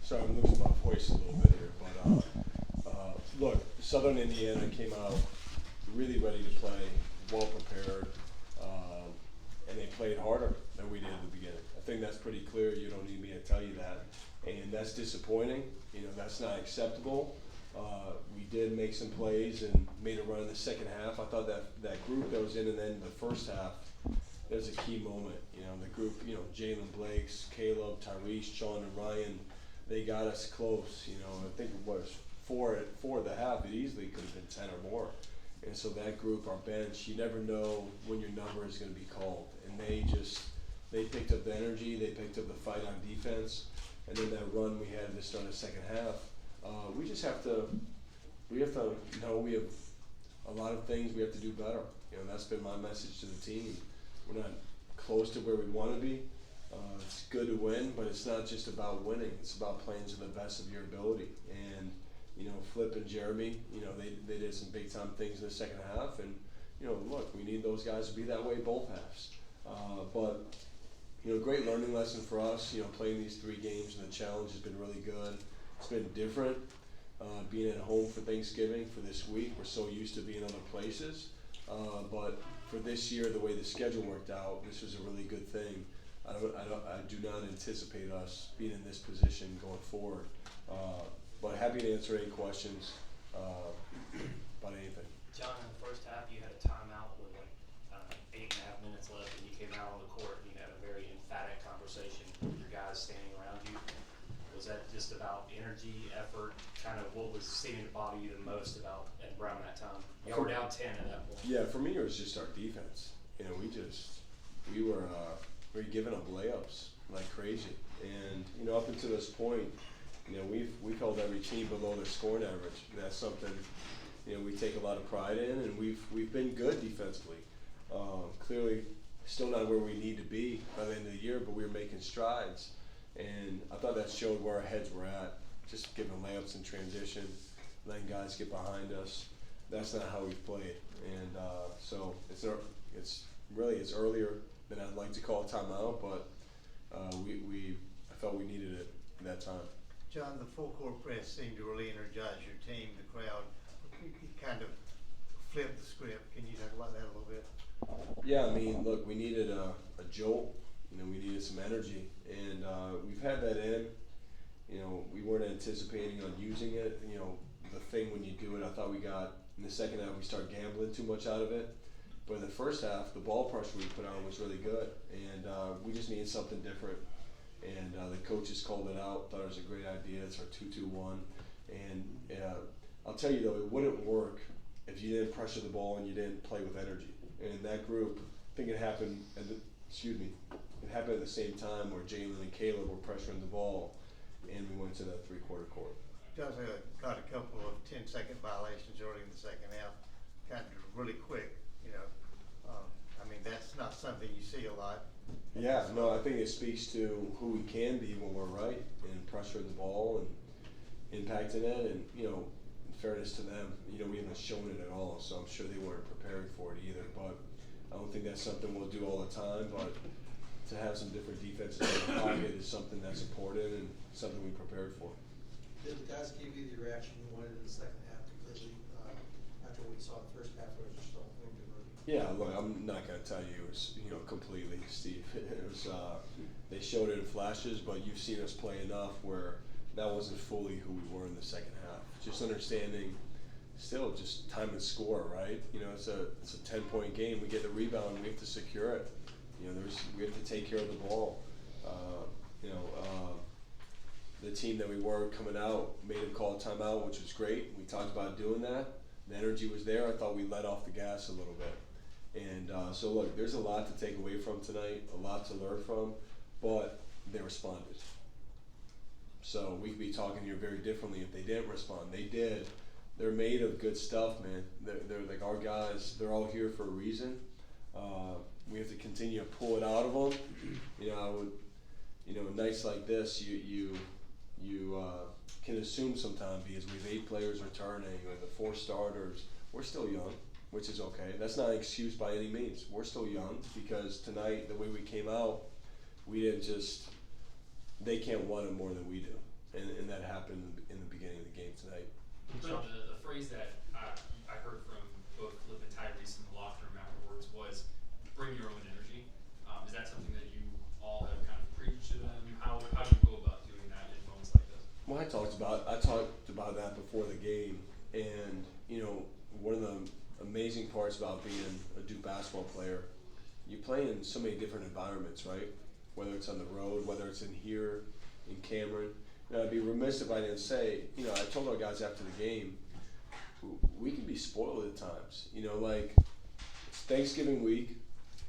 Sorry, I'm losing my voice a little bit here, but look, Southern Indiana came out really ready to play, well prepared, and they played harder than we did at the beginning. I think that's pretty clear. You don't need me to tell you that, and that's disappointing. You know, that's not acceptable. We did make some plays and made a run in the second half. I thought that group that was in, and then the first half, there's a key moment. You know, the group, you know, Jalen Blakes, Caleb, Tyrese, Sean, and Ryan, they got us close. You know, I think it was four at the half. It easily could have been 10 or more. And so that group, our bench, you never know when your number is going to be called. And they picked up the energy, they picked up the fight on defense, and then that run we had to start the second half. We just have to know we have a lot of things we have to do better. You know, that's been my message to the team. We're not close to where we want to be. It's good to win, but it's not just about winning. It's about playing to the best of your ability. And you know, Flip and Jeremy, you know, they did some big time things in the second half, and you know, look, we need those guys to be that way both halves. But you know, great learning lesson for us. You know, playing these 3 games and the challenge has been really good. It's been different being at home for Thanksgiving for this week. We're so used to being other places, but for this year, the way the schedule worked out, this was a really good thing. I do not anticipate us being in this position going forward. But happy to answer any questions about anything. John, in the first half, you had a timeout with like 8.5 minutes left, and you came out on the court and you had a very emphatic conversation with your guys standing around you. Was that just about energy, effort, kind of what was seeming to bother you the most about around that time? Y'all were down 10 at that point. Yeah, for me it was just our defense. You know, we were giving up layups like crazy, and you know, up until this point, you know, we've held every team below their scoring average. And that's something, you know, we take a lot of pride in, and we've been good defensively. Clearly, still not where we need to be by the end of the year, but we were making strides. And I thought that showed where our heads were at. Just giving layups in transition, letting guys get behind us. That's not how we've played. And so it's earlier than I'd like to call a timeout, but I felt we needed it at that time. John, the full court press seemed to really energize your team, the crowd. You kind of flipped the script. Can you talk about that a little bit? Yeah, I mean, look, we needed a jolt. You know, we needed some energy, and we've had that in. You know, we weren't anticipating on using it. You know, the thing when you do it, I thought we got in the second half we started gambling too much out of it. But in the first half, the ball pressure we put on was really good, and we just needed something different. And the coaches called it out, thought it was a great idea. It's our 2-2-1. And I'll tell you though, it wouldn't work if you didn't pressure the ball and you didn't play with energy. And that group, I think it happened at the same time where Jalen and Caleb were pressuring the ball, and we went to that 3-quarter court. Does got a couple of 10-second violations early in the second half, kind of really quick, you know. I mean, that's not something you see a lot. Yeah, no, I think it speaks to who we can be when we're right and pressuring the ball and impacting it. And, you know, in fairness to them, you know, we haven't shown it at all, so I'm sure they weren't preparing for it either. But I don't think that's something we'll do all the time, but to have some different defenses in the pocket is something that's important and something we prepared for. Did the guys give you the reaction you wanted in the second half completely after what you saw in the first half, or was there still room to improve? Yeah, look, I'm not going to tell you it was, you know, completely, Steve. It was, they showed it in flashes, but you've seen us play enough where that wasn't fully who we were in the second half. Just understanding, still just time and score, right? You know, it's a 10-point game. We get the rebound, we have to secure it. You know, we have to take care of the ball. The team that we were coming out made him call a timeout, which was great. We talked about doing that. The energy was there. I thought we let off the gas a little bit. And so look, there's a lot to take away from tonight, a lot to learn from, but they responded. So we could be talking here very differently if they didn't respond. They did. They're made of good stuff, man. They're like our guys. They're all here for a reason. We have to continue to pull it out of them. Nights like this, you can assume sometimes because we have 8 players returning or the 4 starters. We're still young, which is okay. That's not an excuse by any means. We're still young because tonight, the way we came out, we didn't just. They can't want it more than we do, and that happened in the beginning of the game tonight. But the phrase that I heard from both Flip and Tyrese in the locker room afterwards was bring your own energy. Is that something that you all have kind of preached to them? How do you go about doing that in moments like this? Well, I talked about that before the game, and you know, one of the amazing parts about being a Duke basketball player, you play in so many different environments, right? Whether it's on the road, whether it's in here, in Cameron. And I'd be remiss if I didn't say, you know, I told our guys after the game, we can be spoiled at times. You know, like it's Thanksgiving week,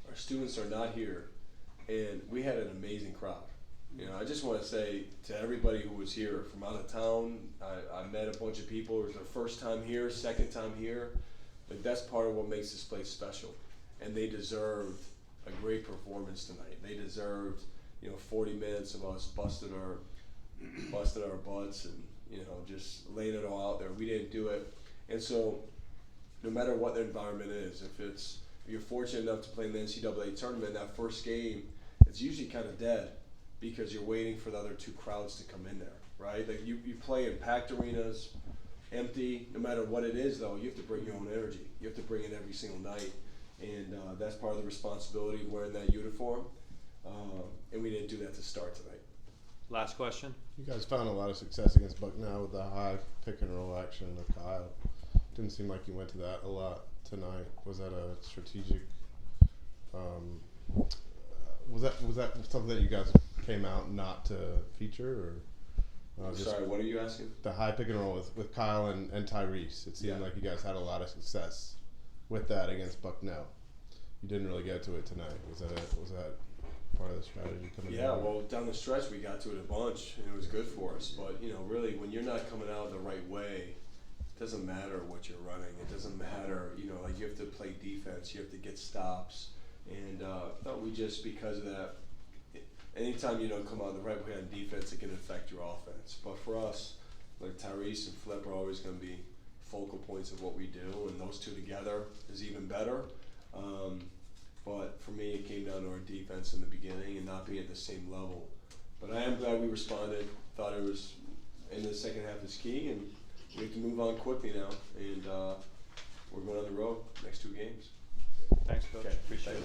our students are not here, and we had an amazing crowd. You know, I just want to say to everybody who was here from out of town, I met a bunch of people. It was their first time here, second time here. Like that's part of what makes this place special, and they deserved a great performance tonight. They deserved, you know, 40 minutes of us busted our butts and, you know, just laying it all out there. We didn't do it, and so no matter what the environment is, if you're fortunate enough to play in the NCAA tournament, that first game, it's usually kind of dead because you're waiting for the other two crowds to come in there, right? Like you play in packed arenas, empty. No matter what it is, though, you have to bring your own energy. You have to bring it every single night, and that's part of the responsibility of wearing that uniform. And we didn't do that to start tonight. Last question. You guys found a lot of success against Bucknell with the high pick and roll action of Kyle. Didn't seem like you went to that a lot tonight. Was that a strategic? Was that something that you guys came out not to feature, or? Sorry, what are you asking? The high pick and roll with Kyle and Tyrese. It seemed like you guys had a lot of success with that against Bucknell. You didn't really get to it tonight. Was that part of the strategy coming in? Yeah, well, down the stretch we got to it a bunch, and it was good for us. But, you know, really, when you're not coming out the right way, it doesn't matter what you're running. It doesn't matter, you know, like you have to play defense. You have to get stops. And thought we just, because of that, anytime you don't come out the right way on defense, it can affect your offense. But for us, like Tyrese and Flip are always going to be focal points of what we do, and those two together is even better. But for me, it came down to our defense in the beginning and not being at the same level. But I am glad we responded. Thought it was in the second half is key, and we have to move on quickly now. And we're going on the road next 2 games. Thanks, Coach. Okay. Appreciate it.